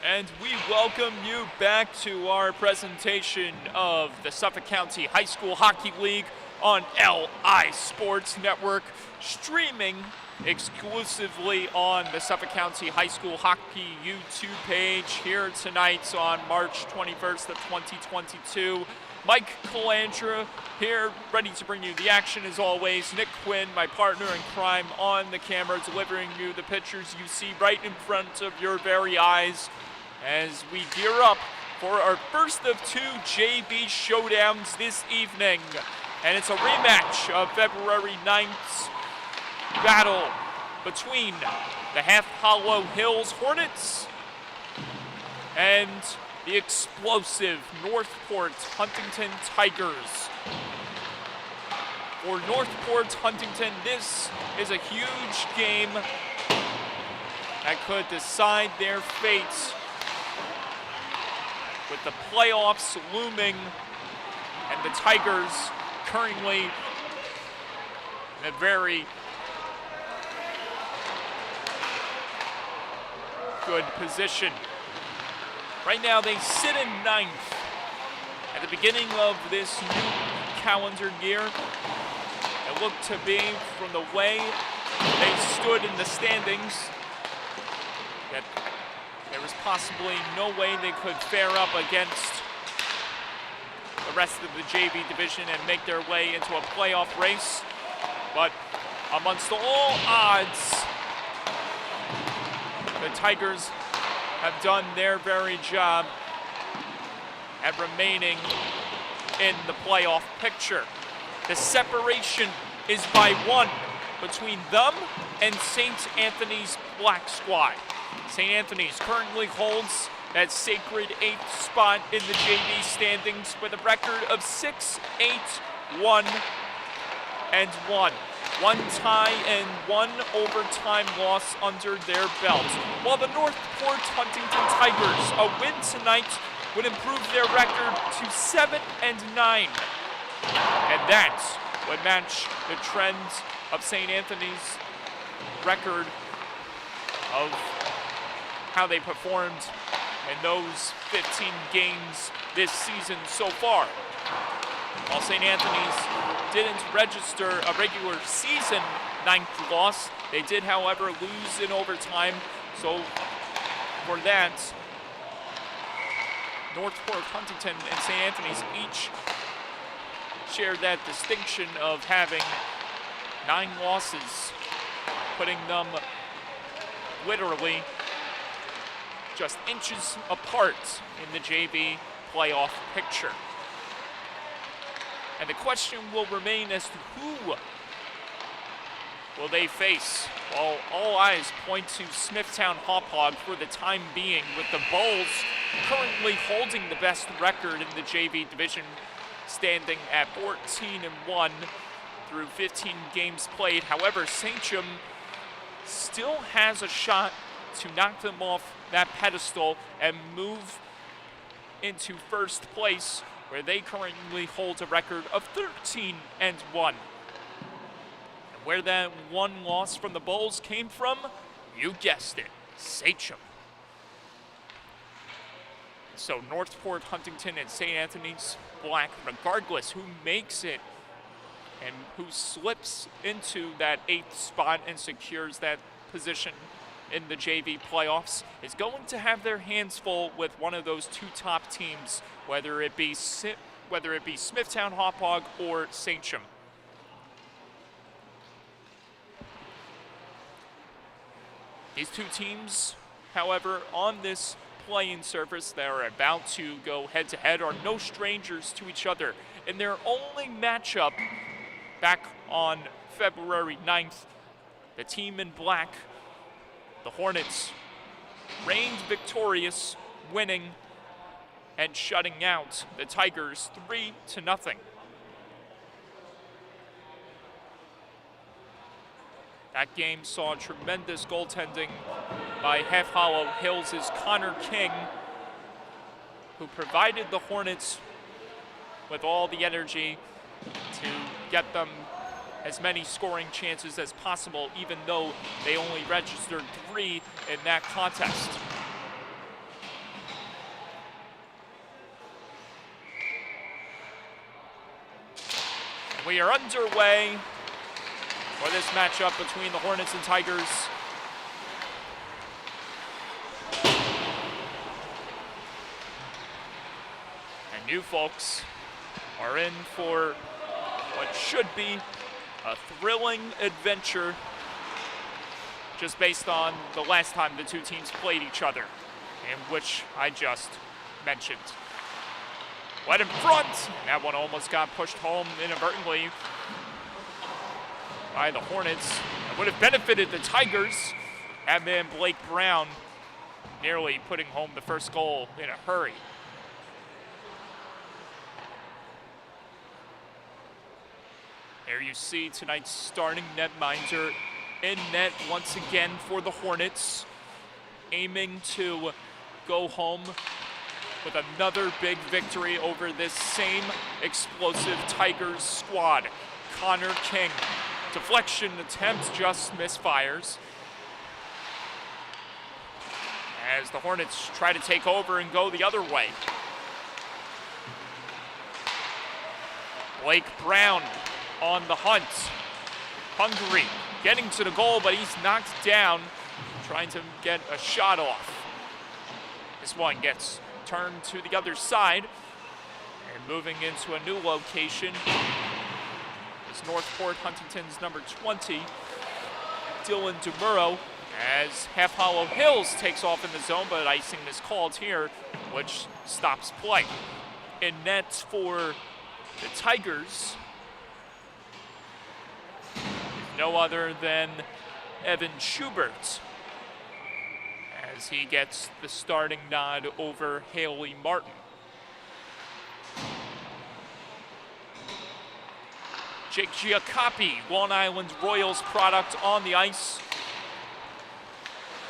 And we welcome you back to our presentation of the Suffolk County High School Hockey League on LI Sports Network, streaming exclusively on the Suffolk County High School Hockey YouTube page here tonight on March 21st of 2022. Mike Calandra here, ready to bring you the action as always. Nick Quinn, my partner in crime, on the camera, delivering you the pictures you see right in front of your very eyes as we gear up for our first of two JV showdowns this evening. And it's a rematch of February 9th's battle between the Half Hollow Hills Hornets and the explosive Northport Huntington Tigers. For Northport Huntington, this is a huge game that could decide their fate, with the playoffs looming and the Tigers currently in a very good position. Right now they sit in 9th. At the beginning of this new calendar year, it looked to be, from the way they stood in the standings, that there was possibly no way they could fare up against the rest of the JV division and make their way into a playoff race. But amongst all odds, the Tigers have done their very job at remaining in the playoff picture. The separation is by 1 between them and St. Anthony's Black Squad. St. Anthony's currently holds that sacred 8th spot in the JV standings with a record of 6-8-1-1. One tie and one overtime loss under their belt. While the Northport Huntington Tigers, a win tonight would improve their record to 7-9. And that would match the trend of St. Anthony's record of how they performed in those 15 games this season so far. While St. Anthony's didn't register a regular season 9th loss, they did, however, lose in overtime. So for that, Northport Huntington and St. Anthony's each share that distinction of having 9 losses, putting them literally just inches apart in the JV playoff picture. And the question will remain as to who will they face. Well, all eyes point to Smithtown Hauppauge for the time being, with the Bulls currently holding the best record in the JV division, standing at 14-1 through 15 games played. However, SCHSHL still has a shot to knock them off that pedestal and move into first place, where they currently hold a record of 13-1. And where that one loss from the Bulls came from, you guessed it, SCHSHL. So Northport, Huntington, and St. Anthony's Black, regardless who makes it and who slips into that 8th spot and secures that position in the JV playoffs, is going to have their hands full with one of those two top teams, whether it be Smithtown Hauppauge or SCHSHL. These two teams, however, on this playing surface that are about to go head-to-head, are no strangers to each other. In their only matchup back on February 9th, the team in black, the Hornets, reigned victorious, winning and shutting out the Tigers 3-0. That game saw tremendous goaltending by Half Hollow Hills' Connor King, who provided the Hornets with all the energy to get them as many scoring chances as possible, even though they only registered 3 in that contest. We are underway for this matchup between the Hornets and Tigers. And you folks are in for what should be a thrilling adventure just based on the last time the two teams played each other, in which I just mentioned. Wet in front, and that one almost got pushed home inadvertently by the Hornets. It would have benefited the Tigers. That man Blake Brown nearly putting home the first goal in a hurry. There you see tonight's starting netminder in net once again for the Hornets, aiming to go home with another big victory over this same explosive Tigers squad. Connor King, deflection attempt just misfires as the Hornets try to take over and go the other way. Blake Brown on the hunt. Hungary getting to the goal, but he's knocked down, trying to get a shot off. This one gets turned to the other side, and moving into a new location is Northport Huntington's number 20, Dylan DeMuro, as Half Hollow Hills takes off in the zone, but icing is called here, which stops play. In net for the Tigers, no other than Evan Schubert, as he gets the starting nod over Haley Martin. Jake Giacoppi, Long Island Royals product on the ice,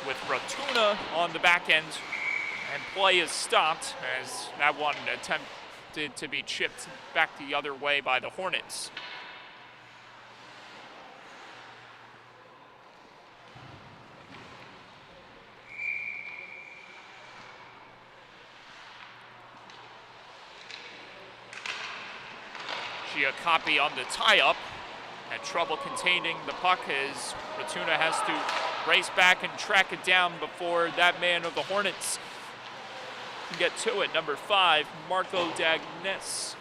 with Rotuna on the back end, and play is stopped as that one attempted to be chipped back the other way by the Hornets. Giacoppi on the tie-up, had trouble containing the puck as Rotuna has to race back and track it down before that man of the Hornets can get to it. Number 5, Marco Dagnes,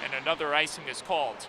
and another icing is called.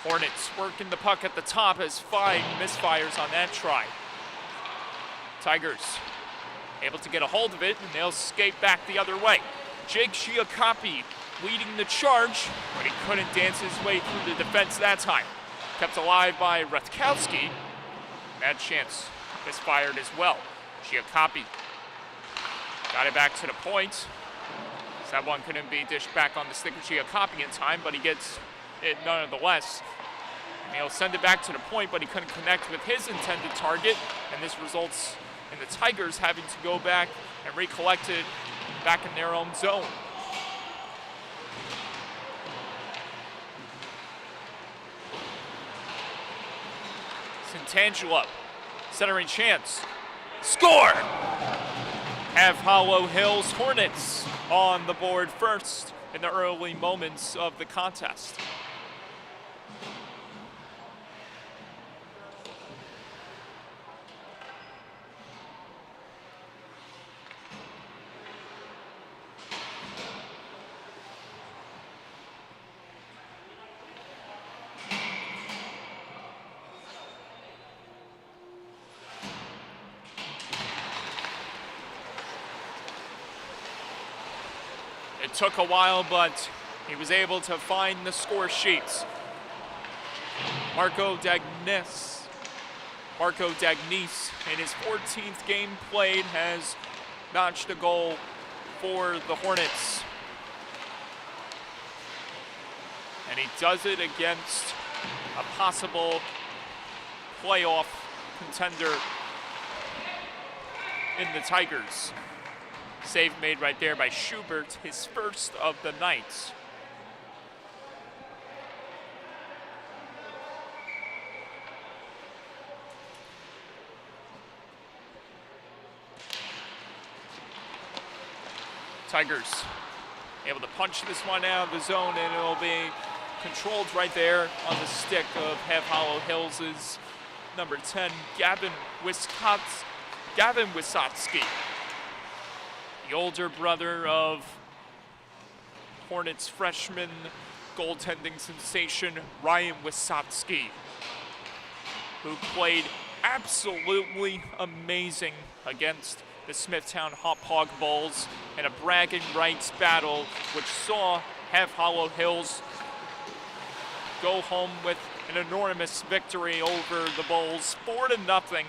Hornets working the puck at the top as Fine misfires on that try. Tigers able to get a hold of it, and they'll skate back the other way. Jake Giacoppi leading the charge, but he couldn't dance his way through the defense that time. Kept alive by Rutkowski. That chance misfired as well. Giacoppi got it back to the point. That one couldn't be dished back on the stick of Giacoppi in time, but he gets it nonetheless. And he'll send it back to the point, but he couldn't connect with his intended target, and this results in the Tigers having to go back and recollect it back in their own zone. Santangelo, centering chance. Score! Half Hollow Hills Hornets on the board first in the early moments of the contest. It took a while, but he was able to find the score sheets. Marco Dagnes, in his 14th game played, has notched a goal for the Hornets. And he does it against a possible playoff contender in the Tigers. Save made right there by Schubert, his first of the night. Tigers able to punch this one out of the zone, and it'll be controlled right there on the stick of Half Hollow Hills' number 10, Gavin Wysotsky, the older brother of Hornets freshman goaltending sensation Ryan Wysotsky, who played absolutely amazing against the Smithtown Hop Hog Bulls in a bragging rights battle, which saw Half Hollow Hills go home with an enormous victory over the Bulls, 4-0.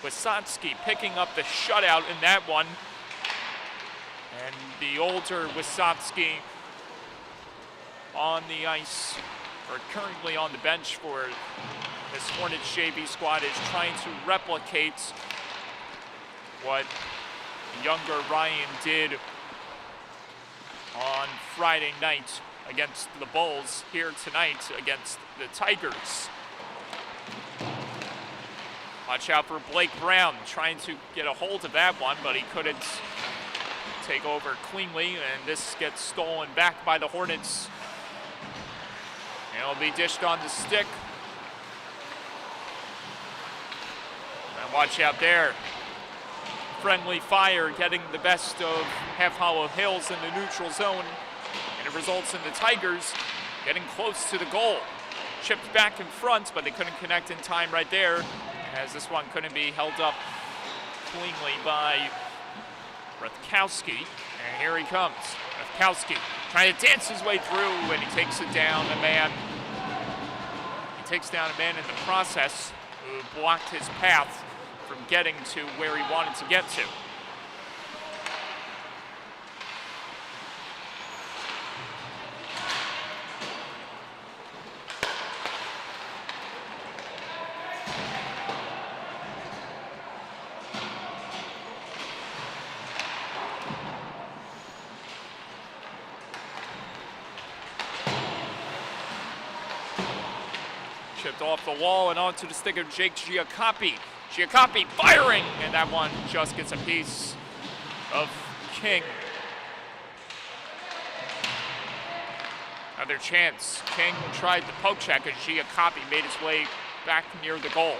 Wysotsky picking up the shutout in that one. And the older Wysotsky on the ice, or currently on the bench for this Hornets JV squad, is trying to replicate what younger Ryan did on Friday night against the Bulls, here tonight against the Tigers. Watch out for Blake Brown, trying to get a hold of that one, but he couldn't take over cleanly, and this gets stolen back by the Hornets. And it'll be dished on the stick. And watch out there. Friendly fire getting the best of Half Hollow Hills in the neutral zone, and it results in the Tigers getting close to the goal. Chipped back in front, but they couldn't connect in time right there, as this one couldn't be held up cleanly by Rutkowski. And here he comes. Rutkowski trying to dance his way through, and he takes it down a man. He takes down a man in the process who blocked his path from getting to where he wanted to get to. Chipped off the wall and onto the stick of Jake Giacoppi. Giacoppi firing, and that one just gets a piece of King. Another chance. King tried the poke check as Giacoppi made his way back near the goal.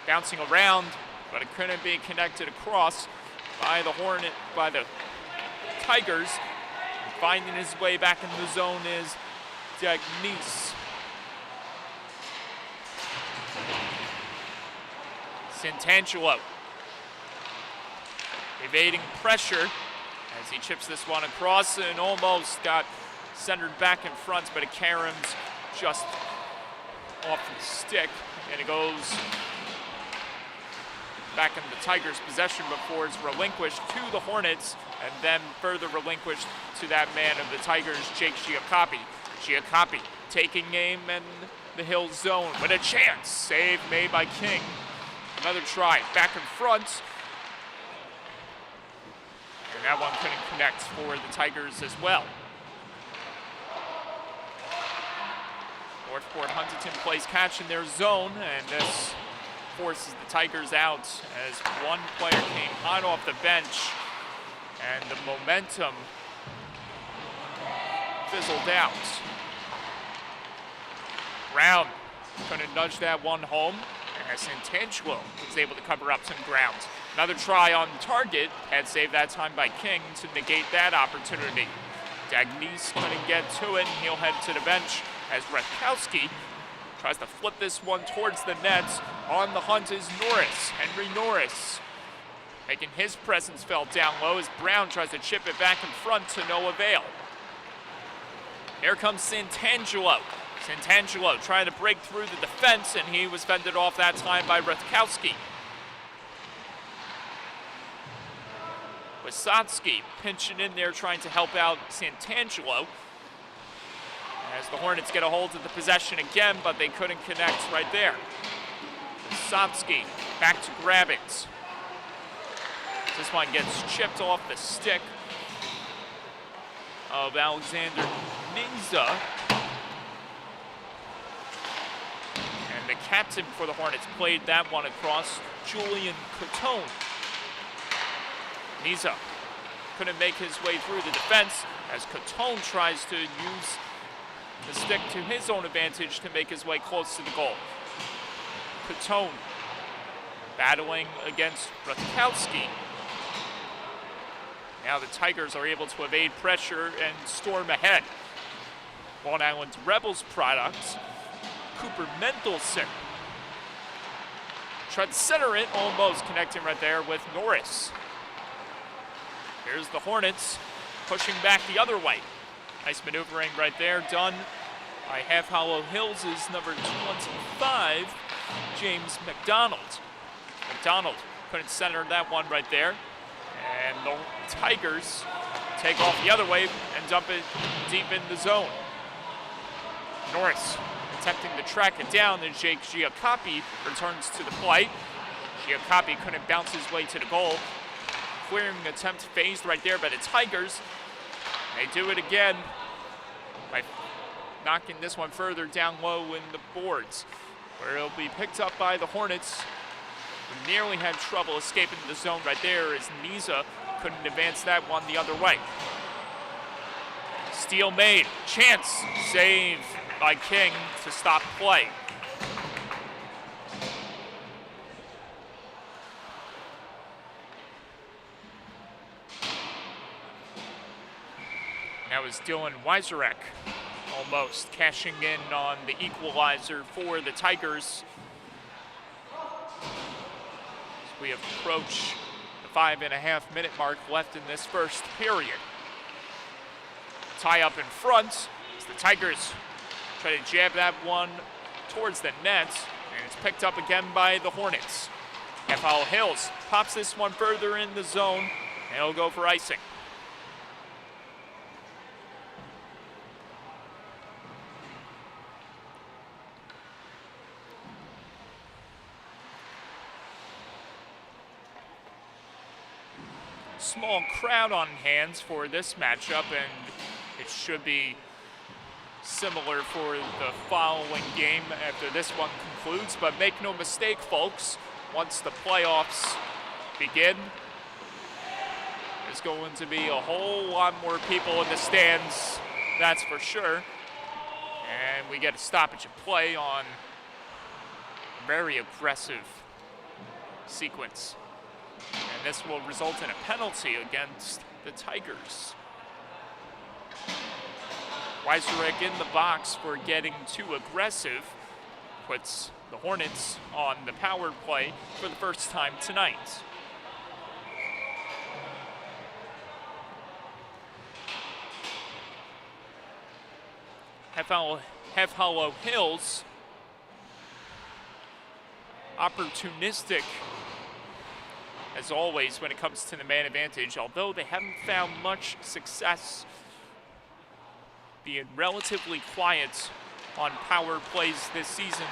Bouncing around, but it couldn't be connected across by the Tigers. Finding his way back in the zone is Dagnis. Santangelo evading pressure as he chips this one across and almost got centered back in front, but it caroms just off the stick, and it goes back in the Tigers' possession before it's relinquished to the Hornets, and then further relinquished to that man of the Tigers, Jake Giacoppi. Giacoppi taking aim in the Hills zone with a chance. Save made by King. Another try, back in front. And that one couldn't connect for the Tigers as well. Northport Huntington plays catch in their zone, and this forces the Tigers out as one player came hot off the bench, and the momentum fizzled out. Brown couldn't nudge that one home, as Santangelo was able to cover up some ground. Another try on target, had saved that time by King to negate that opportunity. Dagnis couldn't get to it, and he'll head to the bench as Rutkowski tries to flip this one towards the net. On the hunt is Norris, Henry Norris, making his presence felt down low as Brown tries to chip it back in front to no avail. Here comes Santangelo. Santangelo trying to break through the defense, and he was fended off that time by Rutkowski. Wysotsky pinching in there trying to help out Santangelo. As the Hornets get a hold of the possession again, but they couldn't connect right there. Somsky back to grab it. This one gets chipped off the stick of Alexander Ninza. And the captain for the Hornets played that one across, Julian Cotone. Ninza couldn't make his way through the defense as Cotone tries to use the stick to his own advantage to make his way close to the goal. Cotone battling against Rutkowski. Now the Tigers are able to evade pressure and storm ahead. Long Island's Rebels product, Cooper Mendelson. Tried to center it, almost connecting right there with Norris. Here's the Hornets pushing back the other way. Nice maneuvering right there, done by Half Hollow Hills' number 25, James McDonald. McDonald couldn't center that one right there. And the Tigers take off the other way and dump it deep in the zone. Norris attempting to track it down, and Jake Giacoppi returns to the play. Giacoppi couldn't bounce his way to the goal. Clearing attempt phased right there by the Tigers. They do it again by knocking this one further down low in the boards, where it'll be picked up by the Hornets. We nearly had trouble escaping the zone right there as Niza couldn't advance that one the other way. Steal made, chance, save by King to stop play. That was Dylan Weiserek almost cashing in on the equalizer for the Tigers. As we approach the 5.5-minute mark left in this first period. Tie up in front as the Tigers try to jab that one towards the net, and it's picked up again by the Hornets. Half Hollow Hills pops this one further in the zone, and it'll go for icing. Small crowd on hands for this matchup, and it should be similar for the following game after this one concludes. But make no mistake, folks, once the playoffs begin, there's going to be a whole lot more people in the stands, that's for sure. And we get a stoppage of play on a very aggressive sequence. And this will result in a penalty against the Tigers. Weiserek in the box for getting too aggressive puts the Hornets on the power play for the first time tonight. Half Hollow Hills, opportunistic as always when it comes to the man advantage, although they haven't found much success being relatively quiet on power plays this season,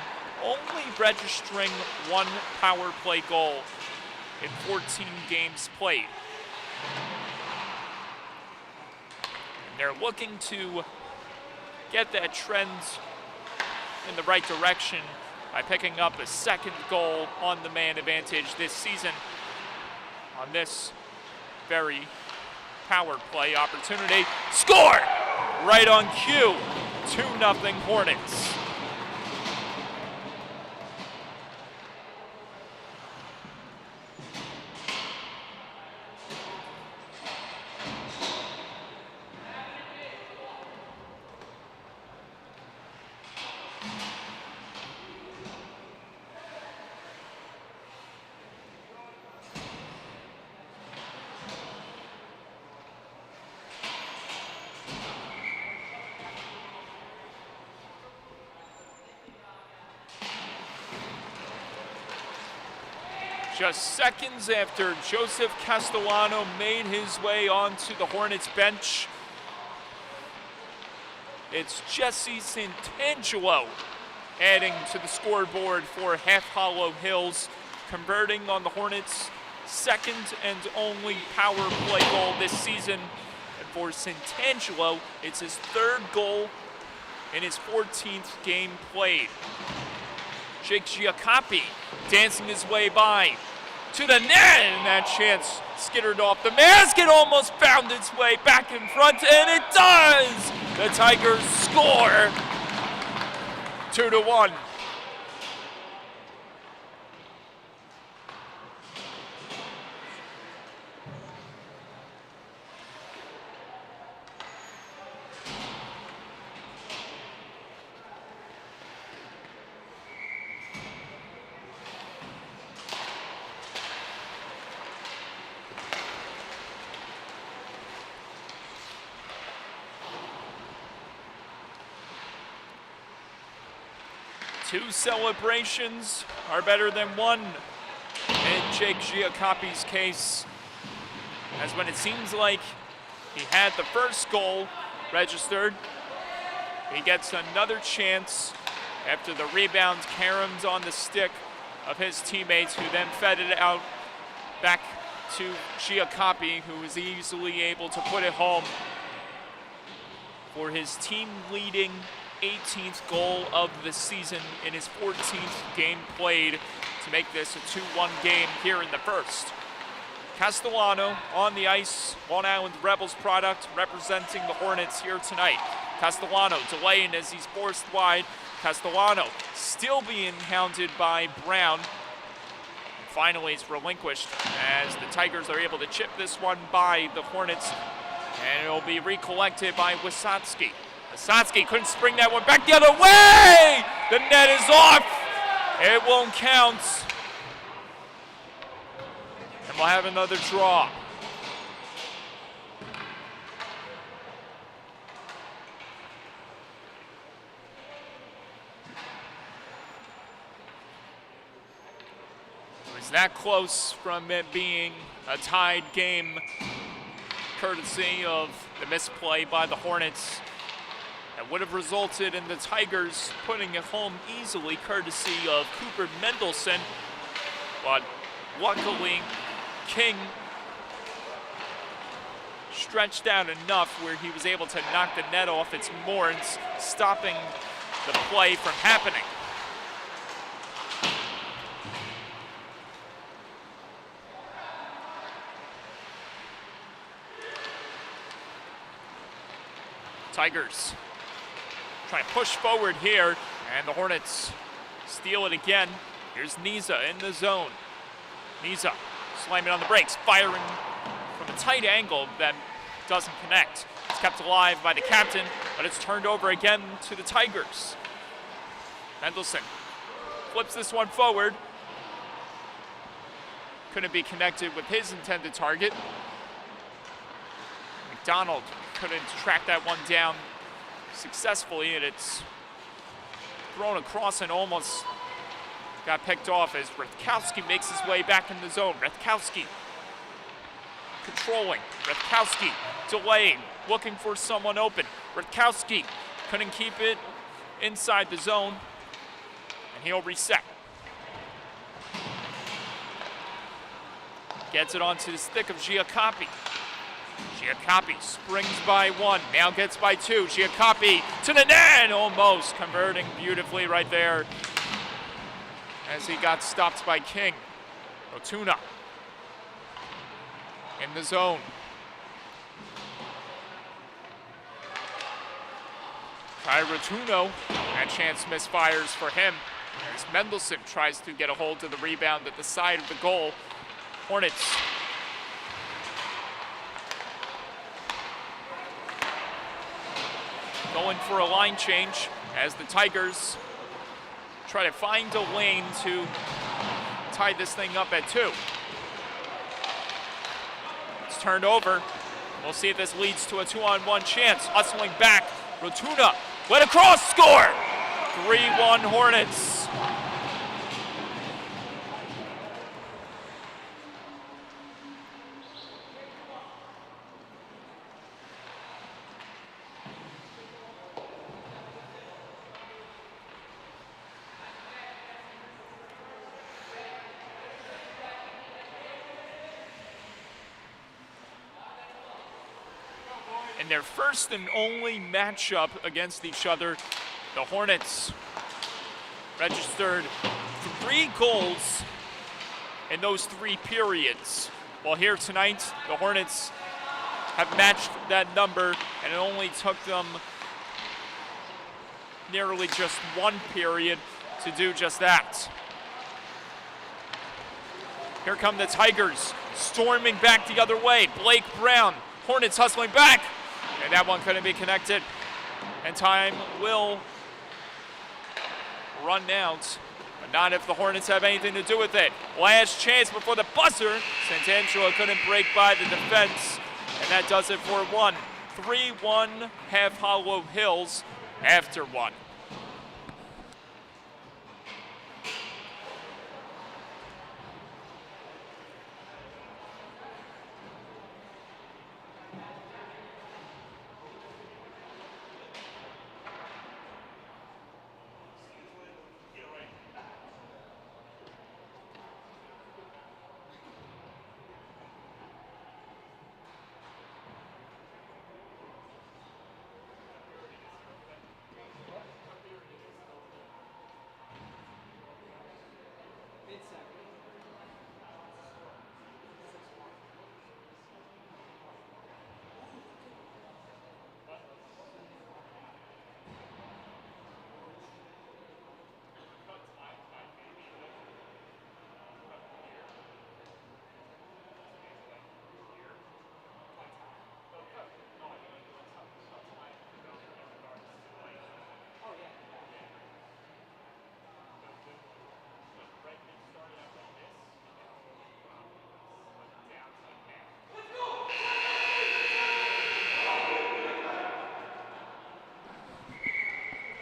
only registering one power play goal in 14 games played. And they're looking to get that trend in the right direction by picking up a second goal on the man advantage this season on this very power play opportunity. Score! Right on cue, 2-0 Hornets. Just seconds after Joseph Castellano made his way onto the Hornets bench, It's Jesse Santangelo adding to the scoreboard for Half Hollow Hills, converting on the Hornets' second and only power play goal this season. And for Santangelo, it's his third goal in his 14th game played. Jake Giacoppi dancing his way by to the net, and that chance skittered off the mask. It almost found its way back in front, and it does! The Tigers score 2-1. Two celebrations are better than one in Jake Giacoppi's case, as when it seems like he had the first goal registered, he gets another chance after the rebound caroms on the stick of his teammates, who then fed it out back to Giacoppi, who was easily able to put it home for his team-leading 18th goal of the season in his 14th game played to make this a 2-1 game here in the first. Castellano on the ice, Long Island Rebels product, representing the Hornets here tonight. Castellano delaying as he's forced wide. Castellano still being hounded by Brown. And finally, it's relinquished as the Tigers are able to chip this one by the Hornets, and it'll be recollected by Wysotsky. Wysotsky couldn't spring that one back the other way! The net is off! It won't count. And we'll have another draw. It was that close from it being a tied game, courtesy of the misplay by the Hornets. That would have resulted in the Tigers putting it home easily, courtesy of Cooper Mendelson. But luckily, King stretched out enough where he was able to knock the net off its moorings, stopping the play from happening. Tigers trying to push forward here, and the Hornets steal it again. Here's Niza in the zone. Niza slamming on the brakes, firing from a tight angle that doesn't connect. It's kept alive by the captain, but it's turned over again to the Tigers. Mendelson flips this one forward. Couldn't be connected with his intended target. McDonald couldn't track that one down successfully, and it's thrown across and almost got picked off as Rutkowski makes his way back in the zone. Rutkowski controlling. Rutkowski delaying, looking for someone open. Rutkowski couldn't keep it inside the zone, and he'll reset. Gets it onto the stick of Giacoppi. Giacoppi springs by one, now gets by two. Giacoppi to the net, almost converting beautifully right there as he got stopped by King. Rotuna in the zone. Kai Rotuno, that chance misfires for him as Mendelson tries to get a hold of the rebound at the side of the goal. Hornets going for a line change as the Tigers try to find a lane to tie this thing up at 2. It's turned over. We'll see if this leads to a 2-on-1 chance. Hustling back, Rotuna, let across, score! 3-1 Hornets. in their first and only matchup against each other. The Hornets registered 3 goals in those 3 periods. While here tonight, the Hornets have matched that number, and it only took them nearly just 1 period to do just that. Here come the Tigers, storming back the other way. Blake Brown, Hornets hustling back, and that one couldn't be connected. And time will run out, but not if the Hornets have anything to do with it. Last chance before the buzzer. Santangelo couldn't break by the defense, and that does it for 1. 3-1 Half Hollow Hills after 1.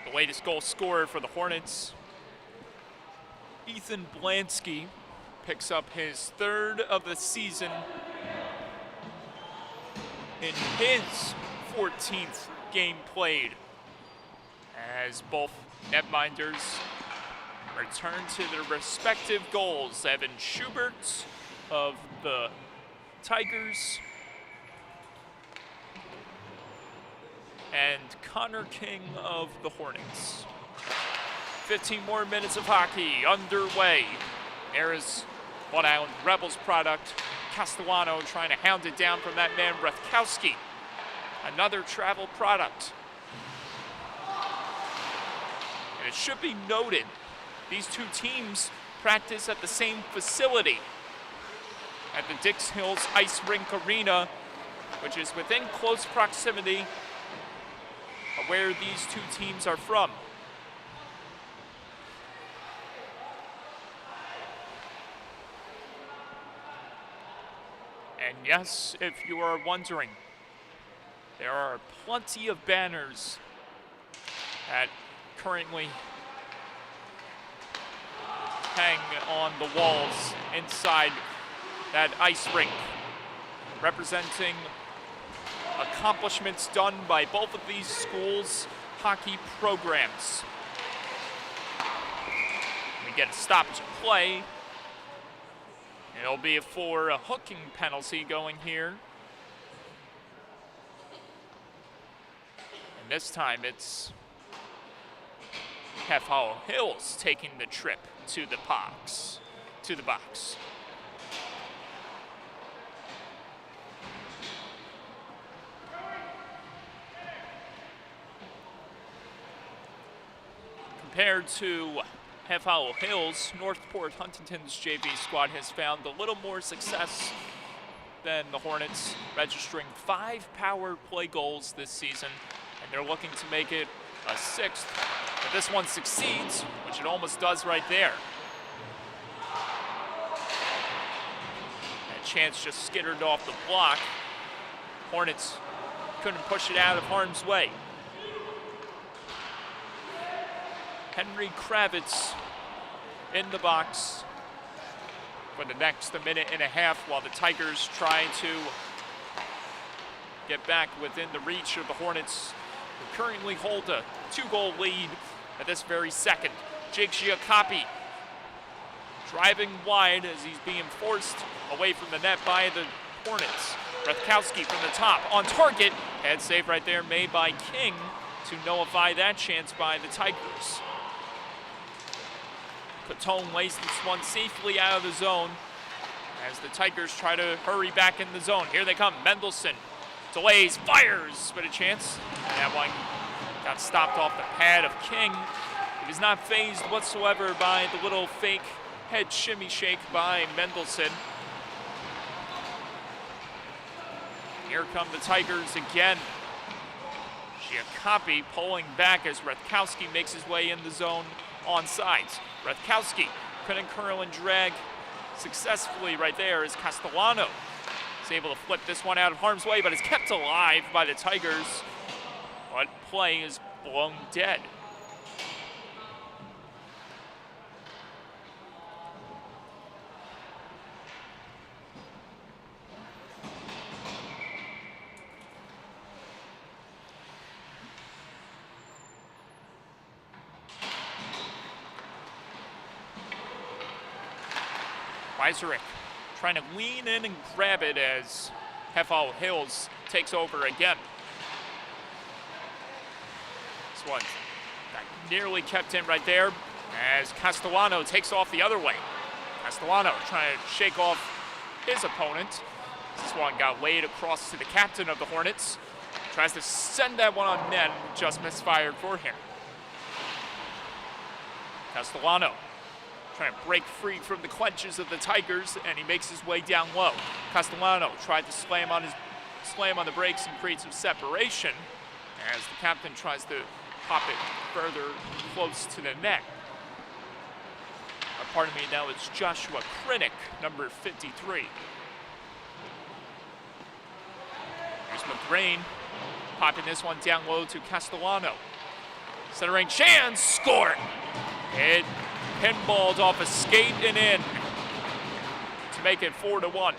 The latest goal scorer for the Hornets, Ethan Blansky, picks up his 3rd of the season in his 14th game played, as both netminders return to their respective goals. Evan Schubert of the Tigers and Connor King of the Hornets. 15 more minutes of hockey underway. There is One Island Rebels product. Castellano trying to hound it down from that man Brethkowski. Another travel product. And it should be noted, these 2 teams practice at the same facility at the Dix Hills Ice Rink Arena, which is within close proximity of where these 2 teams are from. And yes, if you are wondering, there are plenty of banners that currently hang on the walls inside that ice rink, representing accomplishments done by both of these schools' hockey programs. We get a stoppage of play. It'll be for a hooking penalty going here. And this time it's Half Hollow Hills taking the trip to the box. Compared to Half Hollow Hills, Northport Huntington's JV squad has found a little more success than the Hornets, registering 5 power play goals this season, and they're looking to make it a 6th. If this one succeeds, which it almost does right there. That chance just skittered off the block. Hornets couldn't push it out of harm's way. Henry Kravitz in the box for the next minute and a half while the Tigers try to get back within the reach of the Hornets, who currently hold a 2-goal lead at this very second. Jake Giacoppi driving wide as he's being forced away from the net by the Hornets. Rutkowski from the top, on target. Head save right there made by King to nullify that chance by the Tigers. Catone lays this one safely out of the zone as the Tigers try to hurry back in the zone. Here they come, Mendelson delays, fires, but a chance. And that one got stopped off the pad of King. He was not fazed whatsoever by the little fake head shimmy shake by Mendelson. Here come the Tigers again. Giacoppi pulling back as Rutkowski makes his way in the zone on sides. Rutkowski couldn't curl and drag successfully right there as Castellano is able to flip this one out of harm's way, but is kept alive by the Tigers. But play is blown dead. Weiserich trying to lean in and grab it as Hefau Hills takes over again. This one got nearly kept in right there as Castellano takes off the other way. Castellano trying to shake off his opponent. This one got laid across to the captain of the Hornets. Tries to send that one on net, just misfired for him. Castellano trying to break free from the clutches of the Tigers, and he makes his way down low. Castellano tried to slam on the brakes and create some separation as the captain tries to pop it further close to the net. Pardon me, now it's Joshua Krinnick, number 53. Here's McGrain popping this one down low to Castellano. Centering chance, score! It pinballed off a skate and in to make it 4-1.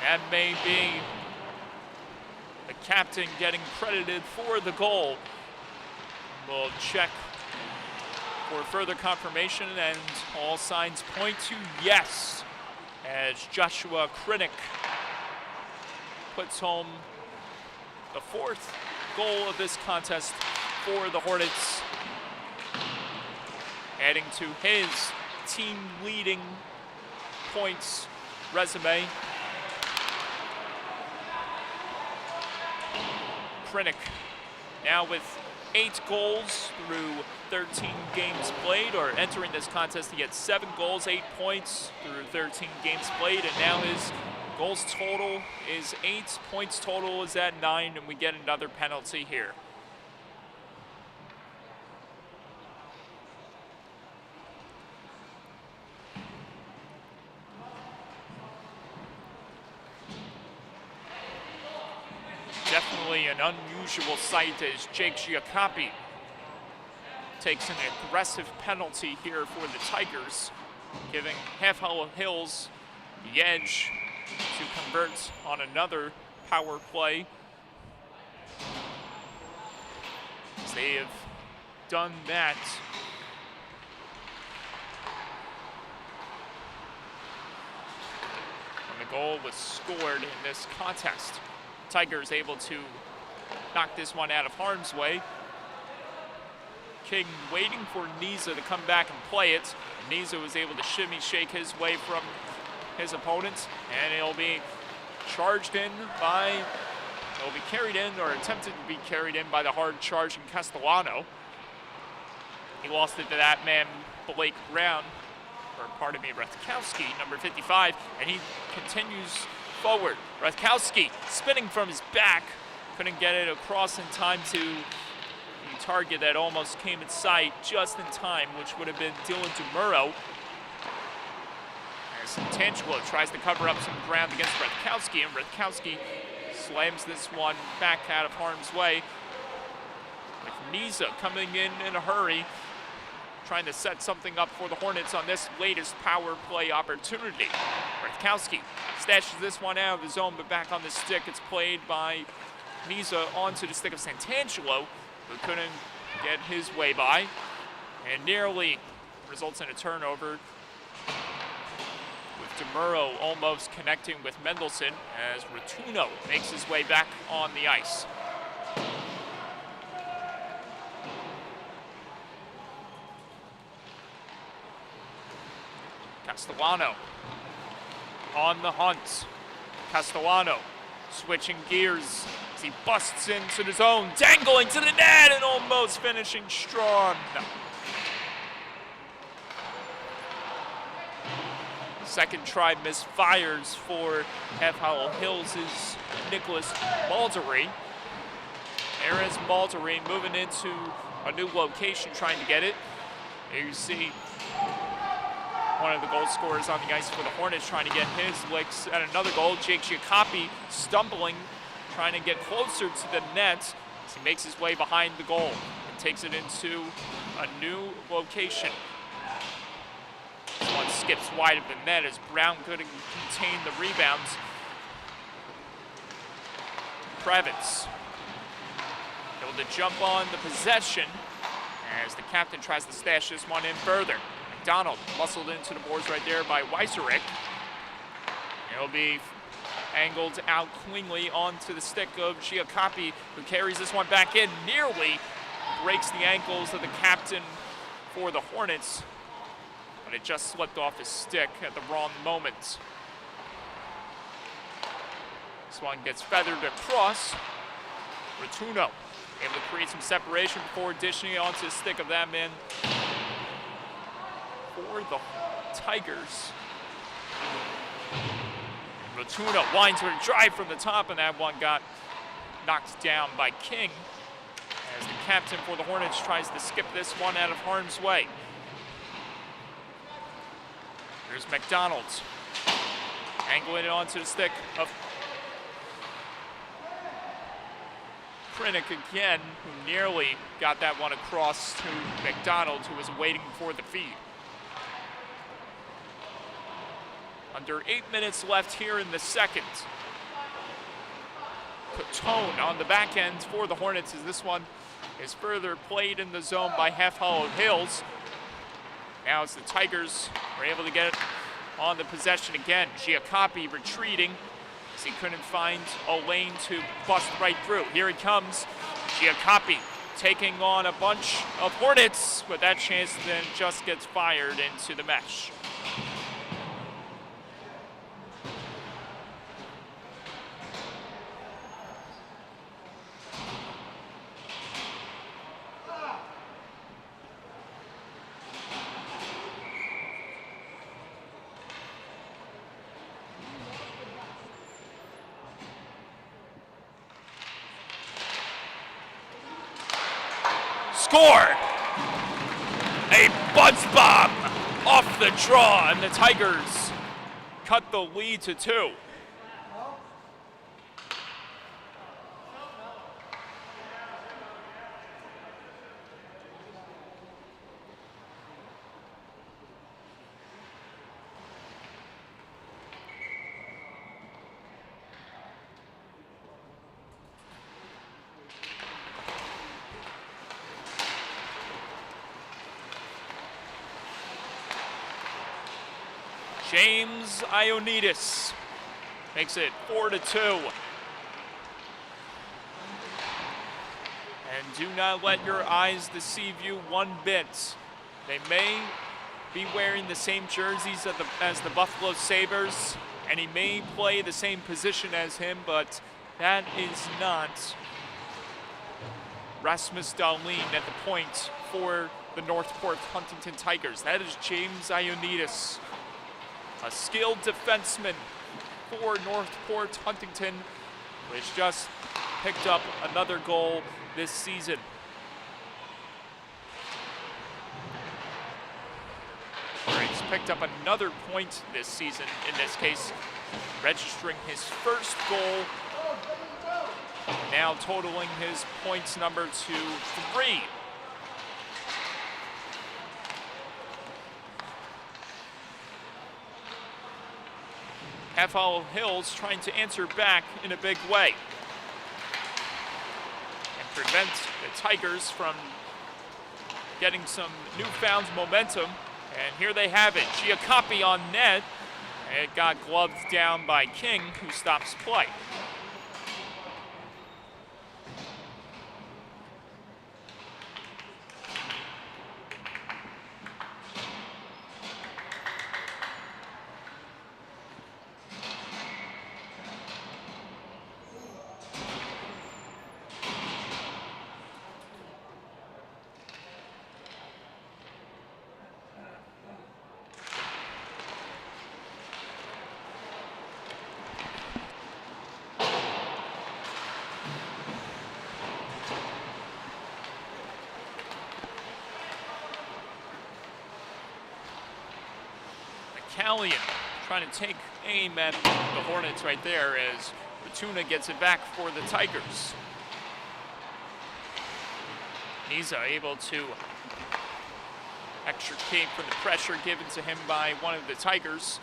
That may be the captain getting credited for the goal. We'll check for further confirmation, and all signs point to yes, as Joshua Krinnick puts home the fourth goal of this contest for the Hornets, adding to his team-leading points resume. Krinnick now with 8 goals through 13 games played, or entering this contest, he had 7 goals, 8 points through 13 games played, and now his goals total is 8, points total is at 9, and we get another penalty here. Definitely an unusual sight as Jake Giacoppi takes an aggressive penalty here for the Tigers, giving Hefau Hills the edge to convert on another power play. As they have done that when the goal was scored in this contest. Tigers able to knock this one out of harm's way. King waiting for Niza to come back and play it. Niza was able to shimmy shake his way from his opponent, and it'll be charged in by, it'll be carried in, or attempted to be carried in by the hard charging Castellano. He lost it to that man, Blake Brown, or pardon me, Rutkowski, number 55, and he continues forward. Rutkowski spinning from his back, couldn't get it across in time to the target that almost came in sight just in time, which would have been Dylan DeMuro. As Santangelo tries to cover up some ground against Rutkowski, and Rutkowski slams this one back out of harm's way. Niza coming in a hurry, trying to set something up for the Hornets on this latest power play opportunity. Rathkowski stashes this one out of the zone, but back on the stick. It's played by Niza onto the stick of Santangelo, who couldn't get his way by, and nearly results in a turnover, with DeMuro almost connecting with Mendelson as Rotuno makes his way back on the ice. Castellano on the hunt. Castellano switching gears as he busts into the zone, dangling to the net and almost finishing strong. No. Second try misfires for Half Hollow Hills' Nicholas Maldery. There is Maldery moving into a new location trying to get it. There you see one of the goal scorers on the ice for the Hornets trying to get his licks at another goal. Jake Giacoppi stumbling, trying to get closer to the net as he makes his way behind the goal and takes it into a new location. This one skips wide of the net as Brown couldn't contain the rebounds. Kravitz able to jump on the possession as the captain tries to stash this one in further. McDonald muscled into the boards right there by Weiserick. It'll be angled out cleanly onto the stick of Giacoppi, who carries this one back in, nearly breaks the ankles of the captain for the Hornets, but it just slipped off his stick at the wrong moment. This one gets feathered across. Rotuno able to create some separation before dishing it onto the stick of that man for the Tigers. Rotuno winds with a drive from the top, and that one got knocked down by King as the captain for the Hornets tries to skip this one out of harm's way. Here's McDonald, angling it onto the stick of Krennic again, who nearly got that one across to McDonald, who was waiting for the feed. Under 8 minutes left here in the second. Catone on the back end for the Hornets as this one is further played in the zone by Half Hollow Hills. Now as the Tigers were able to get it on the possession again. Giacoppi retreating as he couldn't find a lane to bust right through. Here it comes. Giacoppi taking on a bunch of Hornets, but that chance then just gets fired into the mesh. Score! A buzz bomb off the draw, and the Tigers cut the lead to 2. James Ioannidis makes it 4-2. And do not let your eyes deceive you one bit. They may be wearing the same jerseys as the Buffalo Sabres, and he may play the same position as him, but that is not Rasmus Dahlin at the point for the Northport Huntington Tigers. That is James Ioannidis, a skilled defenseman for Northport Huntington, which just picked up another goal this season. He's picked up another point this season, in this case, registering his first goal. now totaling his points number to 3. Half Hollow Hills trying to answer back in a big way and prevent the Tigers from getting some newfound momentum. And here they have it. Giacoppi on net. It got gloved down by King, who stops play. Callion trying to take aim at the Hornets right there as Fortuna gets it back for the Tigers. Niza able to extricate from the pressure given to him by one of the Tigers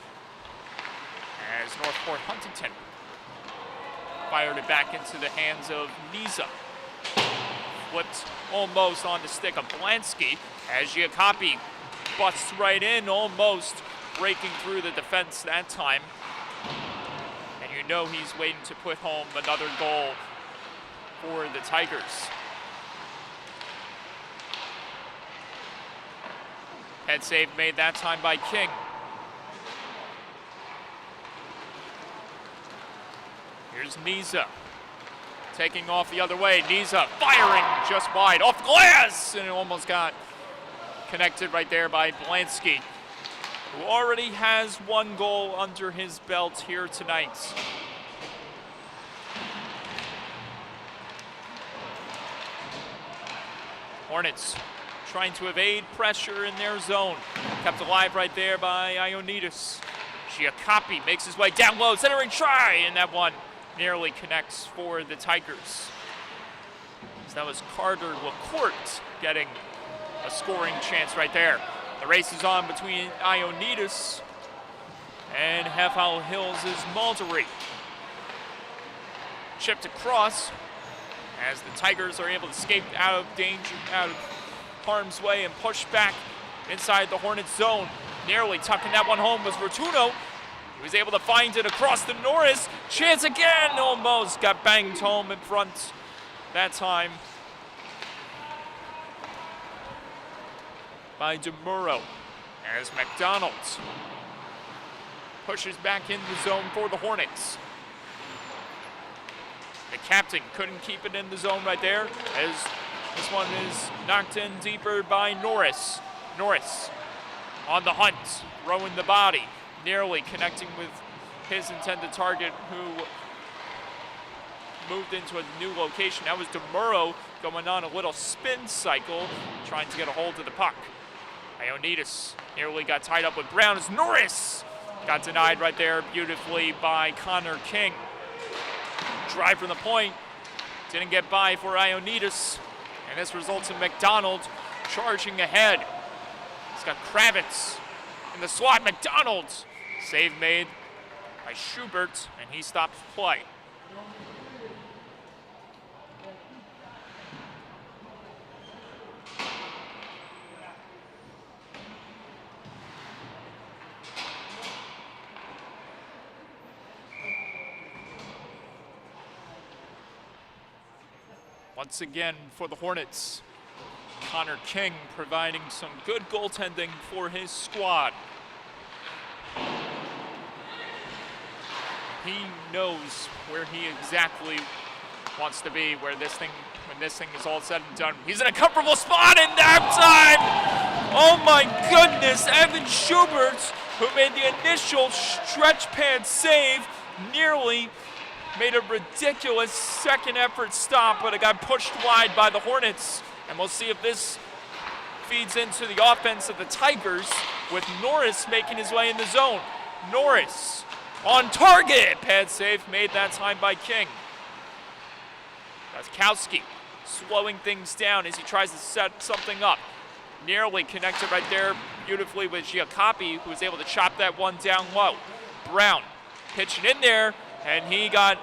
as Northport Huntington fired it back into the hands of Niza. Flipped almost on the stick of Blansky as Giacoppi busts right in, almost breaking through the defense that time. And you know he's waiting to put home another goal for the Tigers. Head save made that time by King. Here's Niza taking off the other way. Niza firing just wide off glass, and it almost got connected right there by Blansky, who already has 1 goal under his belt here tonight. Hornets trying to evade pressure in their zone. Kept alive right there by Ioannidis. Giacoppi makes his way down low, centering try, and that one nearly connects for the Tigers. So that was Carter LaCourte getting a scoring chance right there. The race is on between Ioannidis and Half Hollow Hills' Muldery. Chipped across as the Tigers are able to escape out of danger, out of harm's way, and push back inside the Hornets zone. Nearly tucking that one home was Rotuno. He was able to find it across to Norris. Chance again, almost got banged home in front that time by DeMuro as McDonald pushes back in the zone for the Hornets. The captain couldn't keep it in the zone right there as this one is knocked in deeper by Norris. Norris on the hunt, throwing the body, nearly connecting with his intended target, who moved into a new location. That was DeMuro going on a little spin cycle, trying to get a hold of the puck. Ioannidis nearly got tied up with Brown as Norris got denied right there beautifully by Connor King. Drive from the point, didn't get by for Ioannidis, and this results in McDonald charging ahead. He's got Kravitz in the slot. McDonald, save made by Schubert, and he stops play. Once again for the Hornets, Connor King providing some good goaltending for his squad. He knows where he exactly wants to be, when this thing is all said and done. He's in a comfortable spot in that time. Oh my goodness, Evan Schubert, who made the initial stretch pad save, nearly made a ridiculous second effort stop, but it got pushed wide by the Hornets. And we'll see if this feeds into the offense of the Tigers, with Norris making his way in the zone. Norris on target. Pad save made that time by King. Rathkowski slowing things down as he tries to set something up. Nearly connected right there beautifully with Giacoppi, who was able to chop that one down low. Brown pitching in there, and he got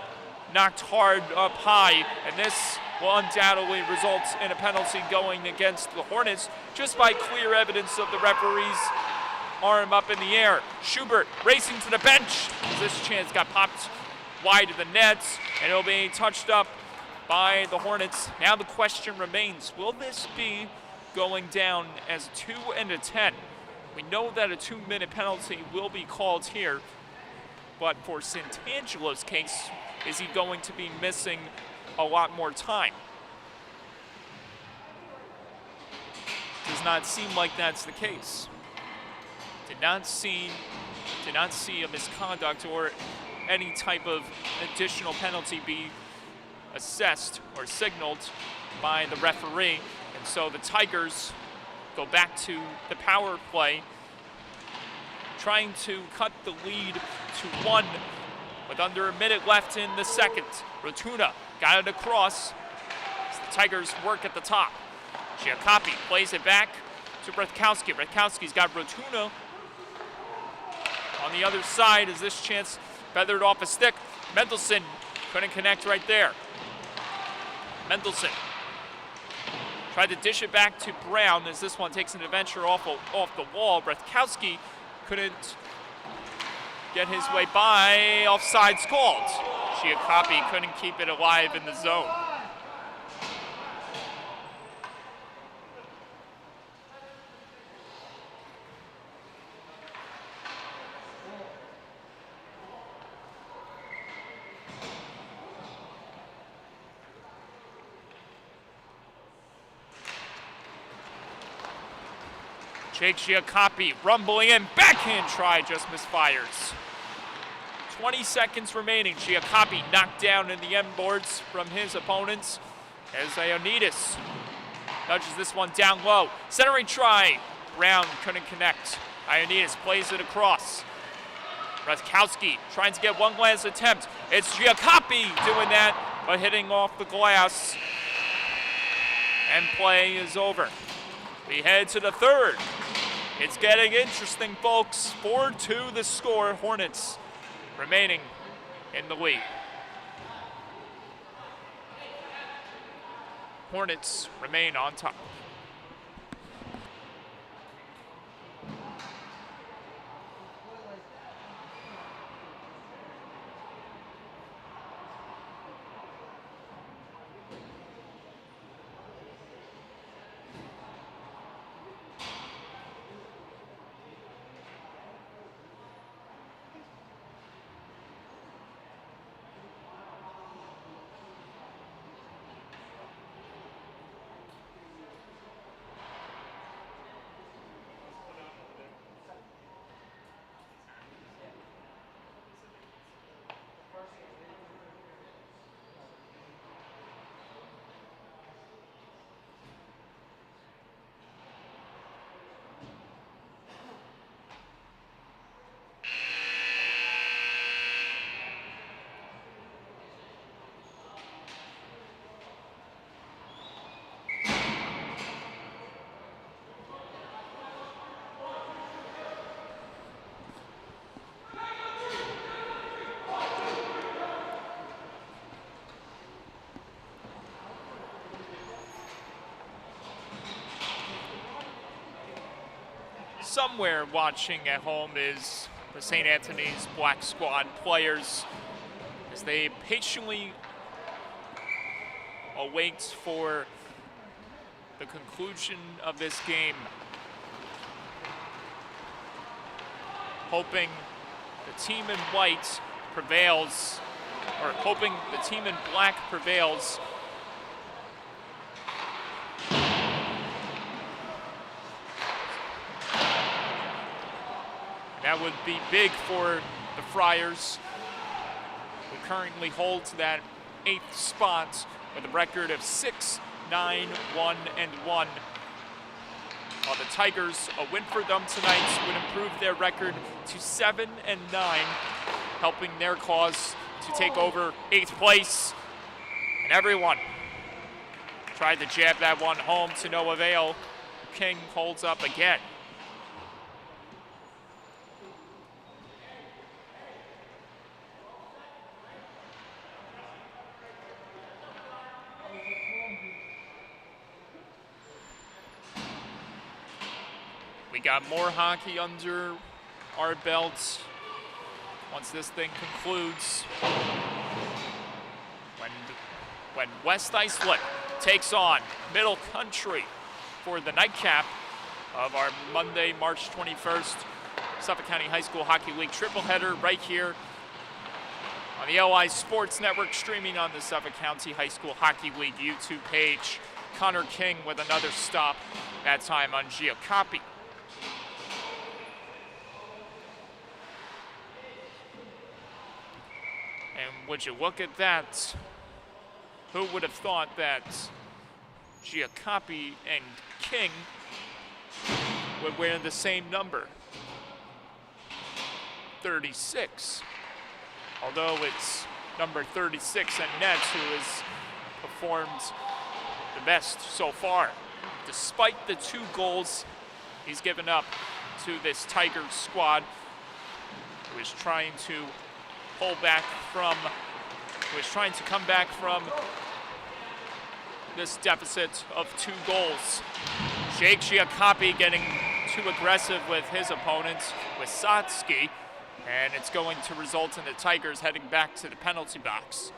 knocked hard up high, and this will undoubtedly result in a penalty going against the Hornets just by clear evidence of the referee's arm up in the air. Schubert racing to the bench. This chance got popped wide of the nets, and it'll be touched up by the Hornets. Now the question remains, will this be going down as 2 and a 10? We know that a 2-minute penalty will be called here, but for Santangelo's case, is he going to be missing a lot more time? Does not seem like that's the case. Did not see a misconduct or any type of additional penalty be assessed or signaled by the referee. And so the Tigers go back to the power play, trying to cut the lead to 1 with under a minute left in the second. Rotuna got it across as the Tigers work at the top. Giacoppi plays it back to Rathkowski. Rathkowski's got Rotuna on the other side as this chance feathered off a stick. Mendelson couldn't connect right there. Mendelson tried to dish it back to Brown as this one takes an adventure off the wall. Rathkowski couldn't get his way by. Offside's called. Giacoppi couldn't keep it alive in the zone. Jake Giacoppi rumbling in, backhand try, just misfires. 20 seconds remaining. Giacoppi knocked down in the end boards from his opponents as Ioannidis nudges this one down low. Centering try. Brown couldn't connect. Ioannidis plays it across. Rathkowski trying to get one last attempt. It's Giacoppi doing that, but hitting off the glass. And play is over. We head to the third. It's getting interesting, folks. 4-2 the score. Hornets remaining in the lead. Hornets remain on top. Somewhere watching at home is the St. Anthony's Black Squad players as they patiently await for the conclusion of this game, hoping the team in white prevails, or hoping the team in black prevails. That would be big for the Friars, who currently hold that 8th spot with a record of 6-9-1-1. While the Tigers, a win for them tonight would improve their record to 7-9, helping their cause to take over 8th place. And everyone Tried to jab that one home to no avail. King holds up again. We got more hockey under our belts once this thing concludes. When West Islip takes on Middle Country for the nightcap of our Monday, March 21st Suffolk County High School Hockey League triple header right here on the LI Sports Network, streaming on the Suffolk County High School Hockey League YouTube page. Connor King with another stop, that time on Giacoppi. And would you look at that? Who would have thought that Giacoppi and King would wear the same number? 36. Although it's number 36 and Nets who has performed the best so far. Despite the 2 goals he's given up to this Tigers squad, who is trying to come back from this deficit of 2 goals. Jake Giacoppi getting too aggressive with his opponents, Wysotsky, and it's going to result in the Tigers heading back to the penalty box.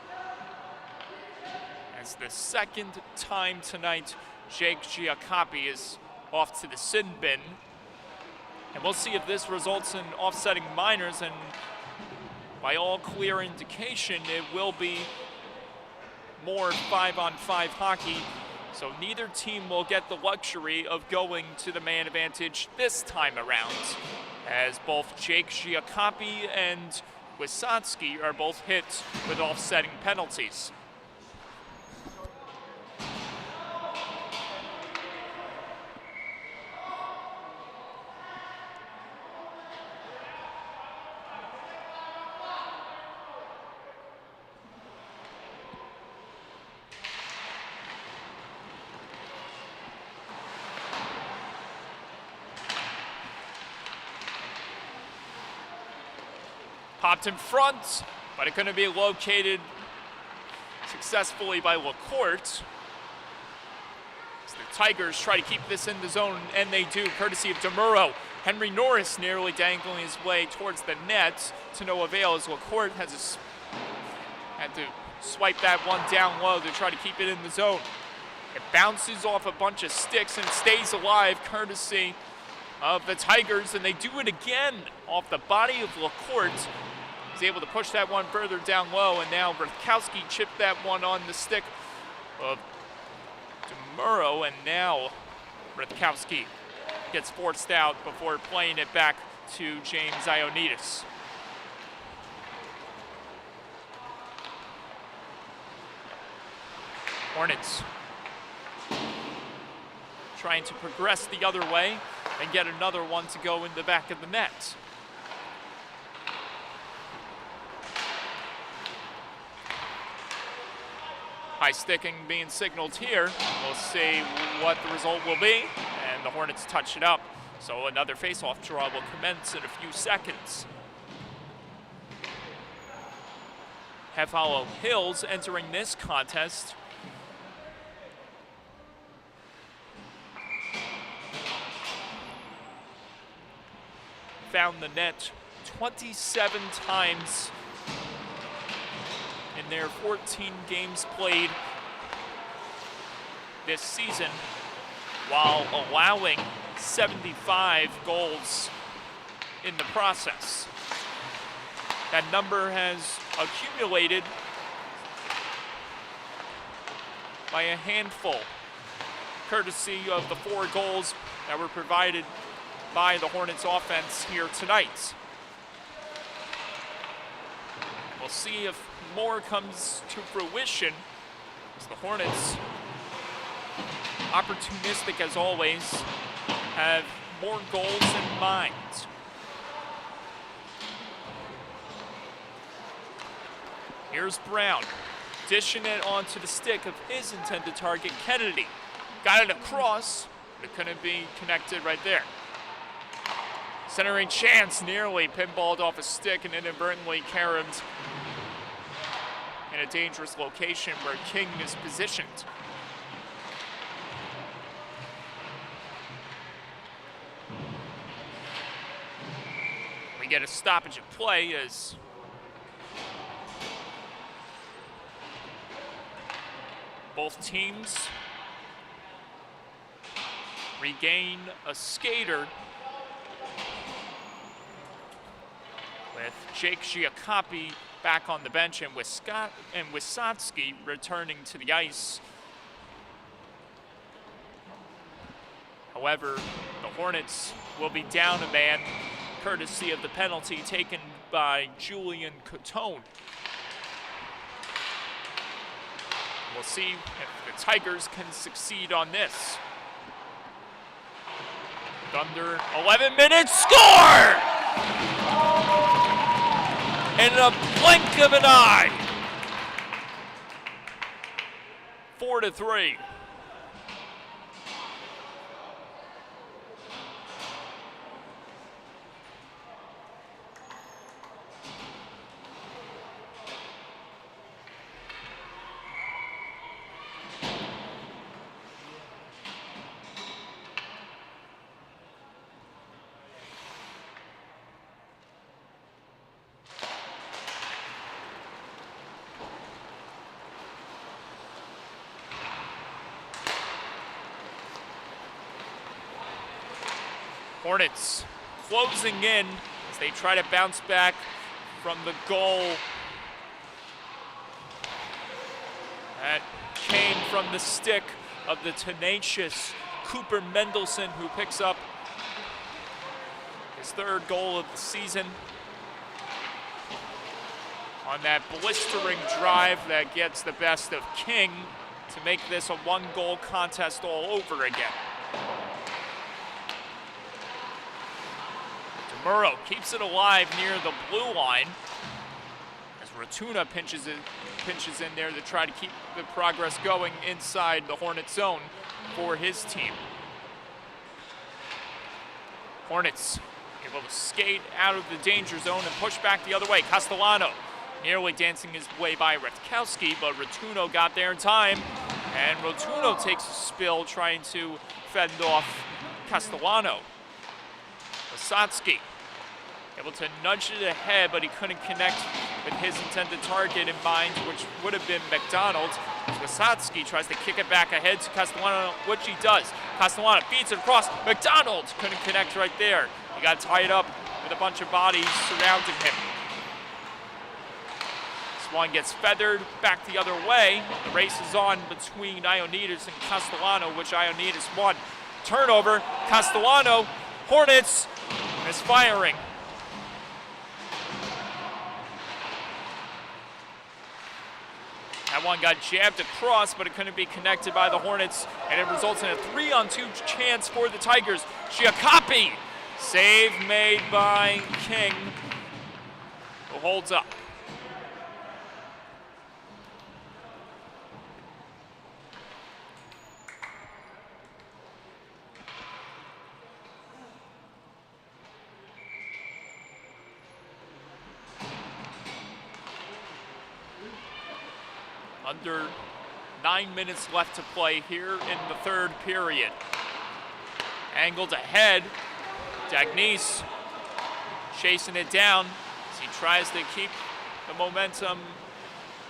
As the second time tonight, Jake Giacoppi is off to the sin bin. And we'll see if this results in offsetting minors, and by all clear indication, it will be more 5-on-5 hockey, so neither team will get the luxury of going to the man advantage this time around, as both Jake Giacoppi and Wysotsky are both hit with offsetting penalties. Popped in front, but it couldn't be located successfully by LaCourte. As the Tigers try to keep this in the zone, and they do, courtesy of DeMuro. Henry Norris nearly dangling his way towards the net to no avail, as LaCourte had to swipe that one down low to try to keep it in the zone. It bounces off a bunch of sticks and stays alive, courtesy of the Tigers, and they do it again off the body of LaCourte. He's able to push that one further down low, and now Rutkowski chipped that one on the stick of DeMuro, and now Rutkowski gets forced out before playing it back to James Ioannidis. Hornets trying to progress the other way and get another one to go in the back of the net. High sticking being signaled here. We'll see what the result will be, and the Hornets touch it up. So another face-off draw will commence in a few seconds. Half Hollow Hills entering this contest. Found the net 27 times in their 14 games played this season, while allowing 75 goals in the process. That number has accumulated by a handful, courtesy of the 4 goals that were provided by the Hornets offense here tonight. We'll see if more comes to fruition, as the Hornets, opportunistic as always, have more goals in mind. Here's Brown. dishing it onto the stick of his intended target, Kennedy. Got it across, but it couldn't be connected right there. Centering chance, nearly pinballed off a stick and inadvertently caromed in a dangerous location where King is positioned. We get a stoppage of play as both teams regain a skater with Jake Giacoppi back on the bench and Wysotsky returning to the ice. However, the Hornets will be down a man courtesy of the penalty taken by Julian Cotone. We'll see if the Tigers can succeed on this. Under 11 minutes, score! In a blink of an eye. 4-3. Hornets closing in as they try to bounce back from the goal that came from the stick of the tenacious Cooper Mendelson, who picks up his third goal of the season on that blistering drive that gets the best of King to make this a one-goal contest all over again. Murrow keeps it alive near the blue line as Ratuna pinches in there to try to keep the progress going inside the Hornet zone for his team. Hornets able to skate out of the danger zone and push back the other way. Castellano nearly dancing his way by Rutkowski, but Rotuno got there in time, and Rotuno takes a spill trying to fend off Castellano. Wysotsky able to nudge it ahead, but he couldn't connect with his intended target in mind, which would have been McDonald. Wysotsky tries to kick it back ahead to Castellano, which he does. Castellano feeds it across. McDonald couldn't connect right there. He got tied up with a bunch of bodies surrounding him. This one gets feathered back the other way. The race is on between Ioannidis and Castellano, which Ioannidis won. Turnover, Castellano, Hornets misfiring. That one got jabbed across, but it couldn't be connected by the Hornets, and it results in a 3-on-2 chance for the Tigers. Giacoppi, save made by King, who holds up. Under 9 minutes left to play here in the third period. Angled ahead, Dagnis chasing it down as he tries to keep the momentum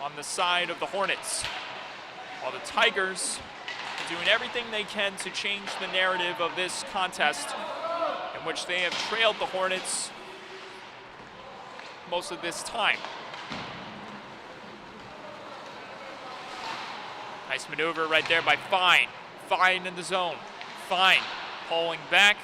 on the side of the Hornets. While the Tigers are doing everything they can to change the narrative of this contest, in which they have trailed the Hornets most of this time. Nice maneuver right there by Fine. Fine in the zone. Fine pulling back,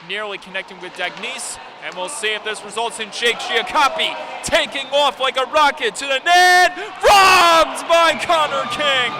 nearly connecting with Dagnis, and we'll see if this results in Jake Giacoppi taking off like a rocket to the net. Robbed by Connor King.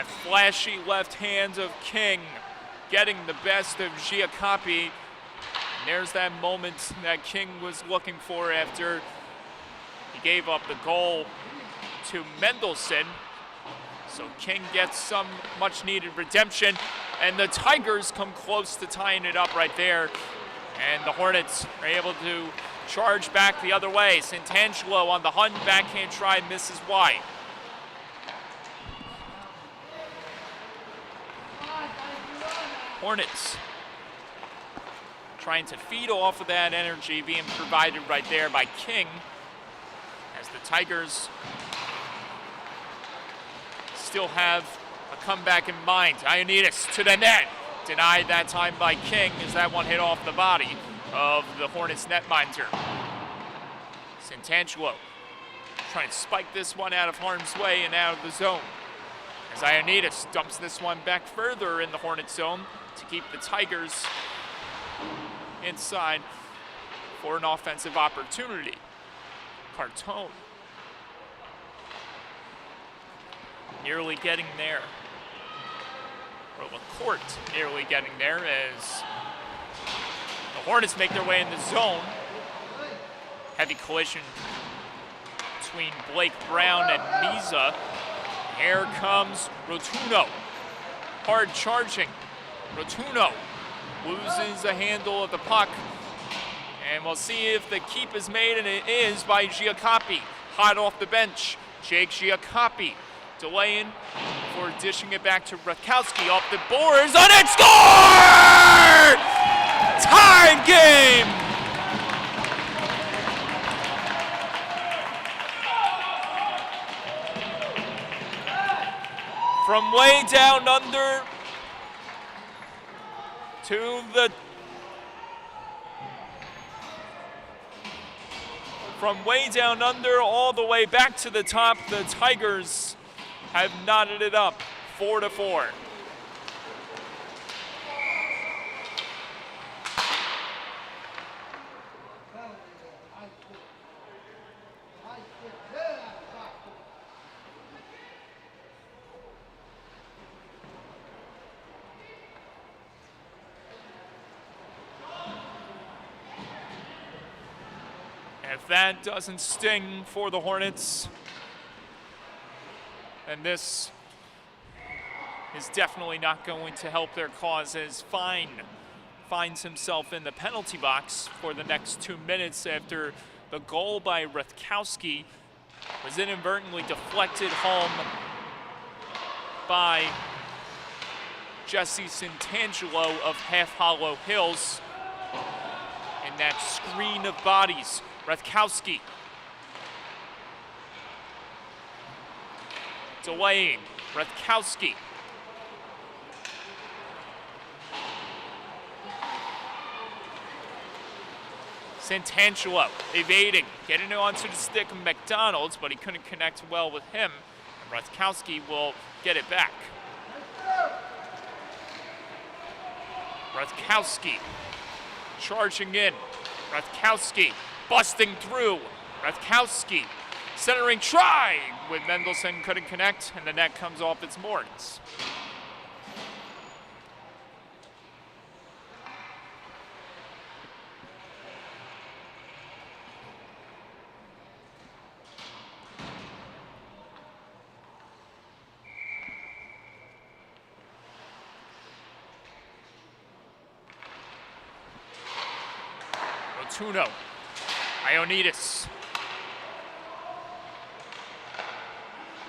That flashy left hand of King getting the best of Giacoppi. And there's that moment that King was looking for after he gave up the goal to Mendelson. So King gets some much needed redemption, and the Tigers come close to tying it up right there. And the Hornets are able to charge back the other way. Santangelo on the hunt, backhand try, misses wide. Hornets trying to feed off of that energy being provided right there by King, as the Tigers still have a comeback in mind. Ioannidis to the net. Denied that time by King as that one hit off the body of the Hornets netminder. Santangelo trying to spike this one out of harm's way and out of the zone, as Ioannidis dumps this one back further in the Hornet zone to keep the Tigers inside for an offensive opportunity. Cartone nearly getting there, or LaCourte nearly getting there, as the Hornets make their way in the zone. Heavy collision between Blake Brown and Miza. Here comes Rotuno, hard charging. Rotuno loses a handle of the puck, and we'll see if the keep is made, and it is by Giacoppi. Hot off the bench, Jake Giacoppi delaying before dishing it back to Rutkowski off the boards, on it, score! Tied game! From way down under to the from way down under all the way back to the top, the Tigers have knotted it up 4-4. If that doesn't sting for the Hornets, then this is definitely not going to help their cause, as Fine finds himself in the penalty box for the next 2 minutes after the goal by Rutkowski was inadvertently deflected home by Jesse Santangelo of Half Hollow Hills in that screen of bodies. Rutkowski delaying. Rutkowski Santangelo evading, getting it onto the stick of McDonald's, but he couldn't connect well with him. And Rutkowski will get it back. Rutkowski charging in. Rutkowski busting through. Rutkowski centering try with Mendelson, couldn't connect, and the net comes off its moorings. Rotuno, Ioannidis,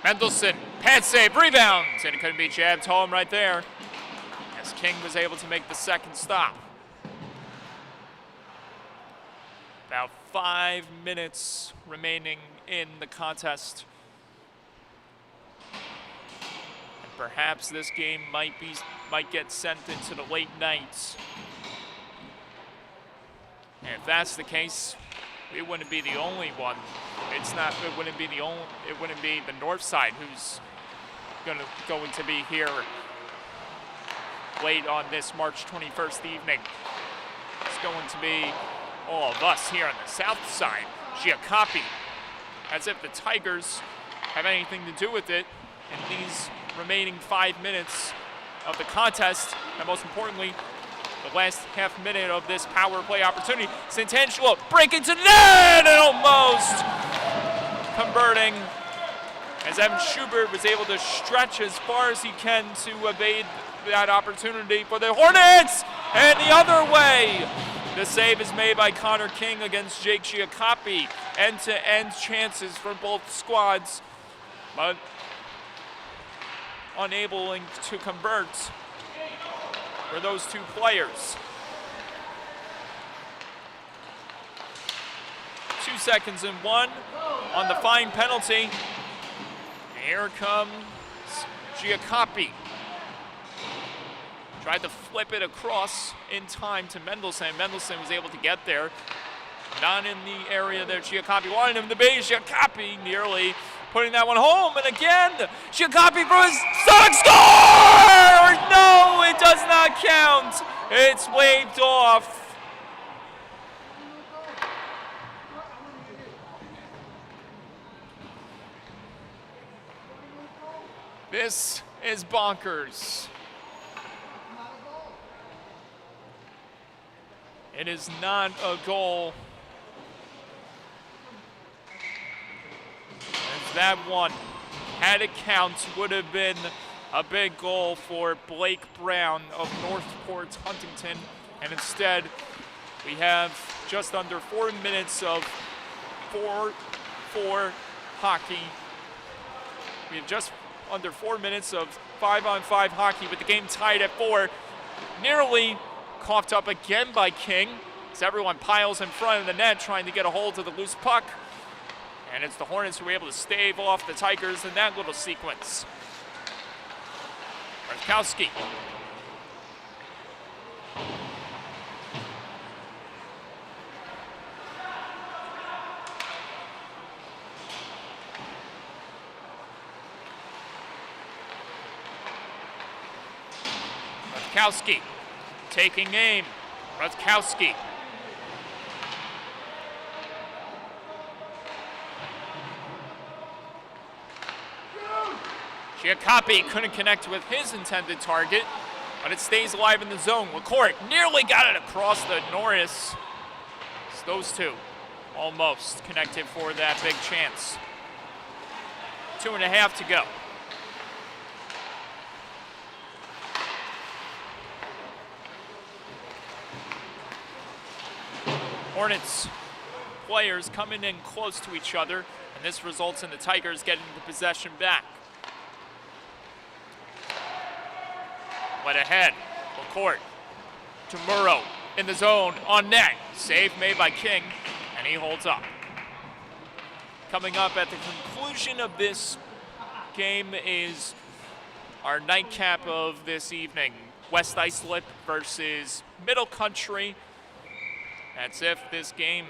Mendelson, pad save, rebounds, and it couldn't be jabbed home right there, as King was able to make the second stop. About 5 minutes remaining in the contest. And perhaps this game might get sent into the late nights. And if that's the case, it wouldn't be the only one. It wouldn't be the north side who's going to be here late on this March 21st evening. It's going to be all of us here on the south side. Giacoppi, as if the Tigers have anything to do with it in these remaining 5 minutes of the contest, and most importantly, the last half minute of this power play opportunity. Santangelo breaking to the net and almost converting, as Evan Schubert was able to stretch as far as he can to evade that opportunity for the Hornets, and the other way. The save is made by Connor King against Jake Giacoppi. End-to-end chances for both squads, but unable to convert for those two players. 2 seconds and 1 on the fine penalty. Here comes Giacoppi. Tried to flip it across in time to Mendelson. Mendelson was able to get there. Not in the area that Giacoppi wanted him to be. Giacoppi nearly putting that one home. And again, Giacoppi for his Suffolk score! No, it does not count. It's waved off. This is bonkers. It is not a goal. As that one, had it count, would have been a big goal for Blake Brown of Northport Huntington. And instead, we have just under 4 minutes of 4-4 hockey. We have just under 4 minutes of 5-on-5 hockey with the game tied at 4. Nearly coughed up again by King as everyone piles in front of the net trying to get a hold of the loose puck. And it's the Hornets who were able to stave off the Tigers in that little sequence. Rajkowski. Rajkowski taking aim. Rajkowski. Giacoppi couldn't connect with his intended target, but it stays alive in the zone. LaCourt nearly got it across the Norris. It's those two almost connected for that big chance. 2.5 to go. Hornets players coming in close to each other, and this results in the Tigers getting the possession back. Went ahead, LaCourt to Murrow in the zone on net. Save made by King, and he holds up. Coming up at the conclusion of this game is our nightcap of this evening. West Islip versus Middle Country. That's if this game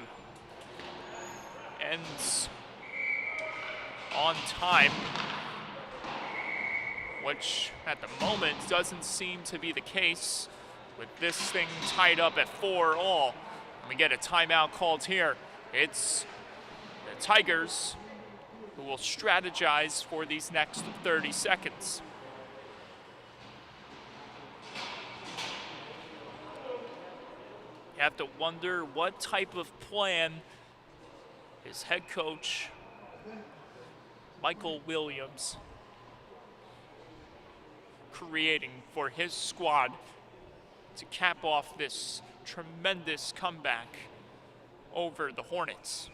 ends on time, which at the moment doesn't seem to be the case with this thing tied up at 4-all. And we get a timeout called here. It's the Tigers who will strategize for these next 30 seconds. You have to wonder what type of plan is head coach Michael Williams creating for his squad to cap off this tremendous comeback over the Hornets.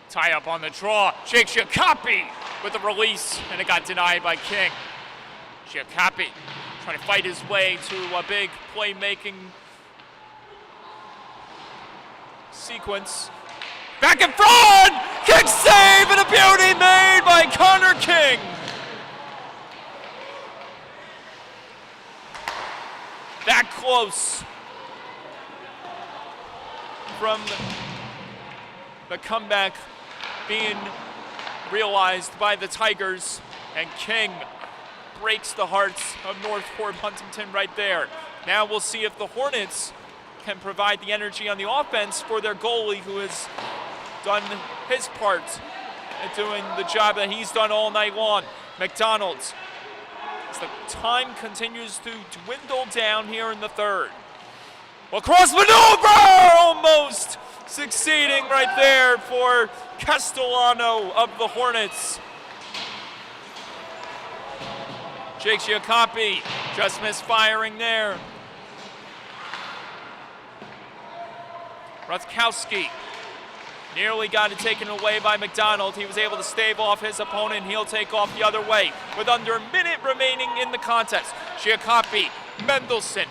Tie up on the draw. Jake Giacoppi with the release, and it got denied by King. Giacoppi trying to fight his way to a big playmaking sequence. Back in front! Kick save and a beauty made by Connor King! That close from the comeback being realized by the Tigers, and King breaks the hearts of Northport Huntington right there. Now we'll see if the Hornets can provide the energy on the offense for their goalie, who has done his part at doing the job that he's done all night long. McDonald's, as the time continues to dwindle down here in the third. Well, cross maneuver, almost succeeding right there for Castellano of the Hornets. Jake Giacoppi just misfiring there. Rutkowski nearly got it taken away by McDonald. He was able to stave off his opponent. He'll take off the other way with under a minute remaining in the contest. Giacoppi, Mendelson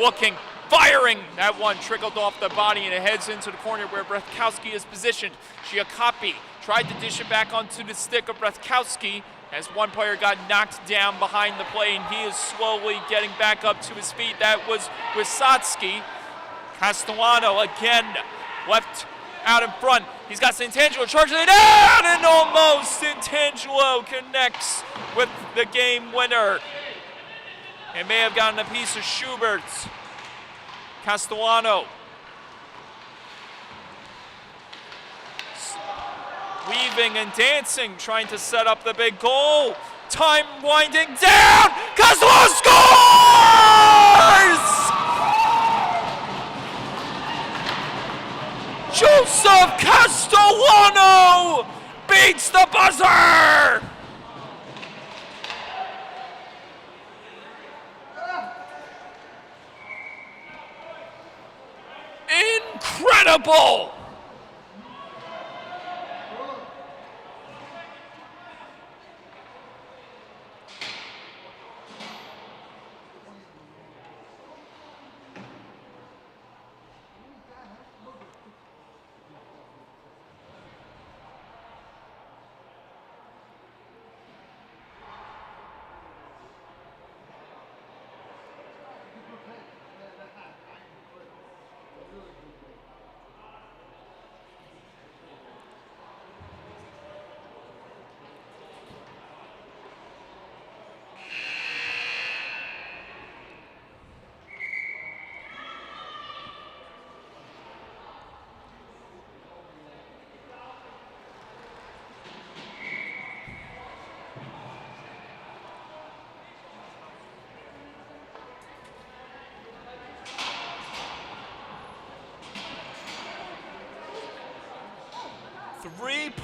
looking, firing. That one trickled off the body and it heads into the corner where Rutkowski is positioned. Giacoppi tried to dish it back onto the stick of Rutkowski as one player got knocked down behind the play, and he is slowly getting back up to his feet. That was Wysotsky. Castellano again left out in front. He's got Santangelo charging it out, and almost Santangelo connects with the game winner. It may have gotten a piece of Schubert's. Castellano weaving and dancing, trying to set up the big goal. Time winding down. Castellano scores! Joseph Castellano beats the buzzer! Incredible!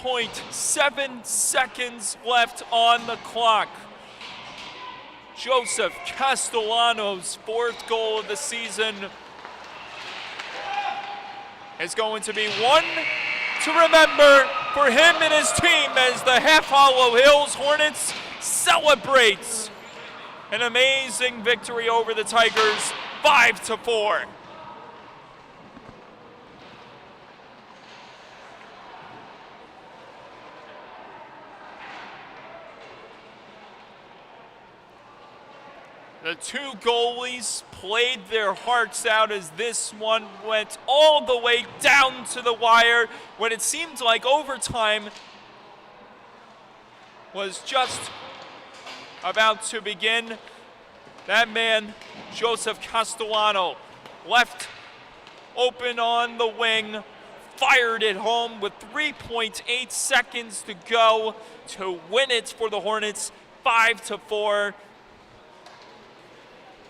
.7 seconds left on the clock. Joseph Castellano's fourth goal of the season is going to be one to remember for him and his team as the Half Hollow Hills Hornets celebrates an amazing victory over the Tigers, 5-4. The two goalies played their hearts out as this one went all the way down to the wire when it seemed like overtime was just about to begin. That man, Joseph Castellano, left open on the wing, fired it home with 3.8 seconds to go to win it for the Hornets, 5-4.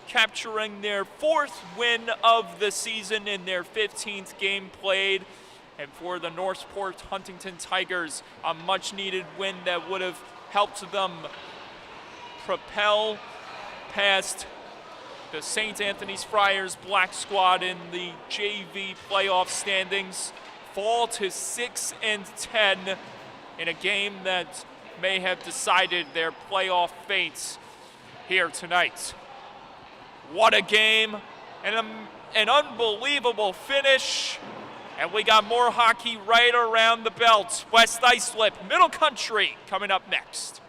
Capturing their fourth win of the season in their 15th game played. And for the Northport Huntington Tigers, a much-needed win that would have helped them propel past the St. Anthony's Friars Black Squad in the JV playoff standings, fall to 6-10 in a game that may have decided their playoff fates. here tonight. What a game, and an unbelievable finish. And we got more hockey right around the belt. West Islip, Middle Country coming up next.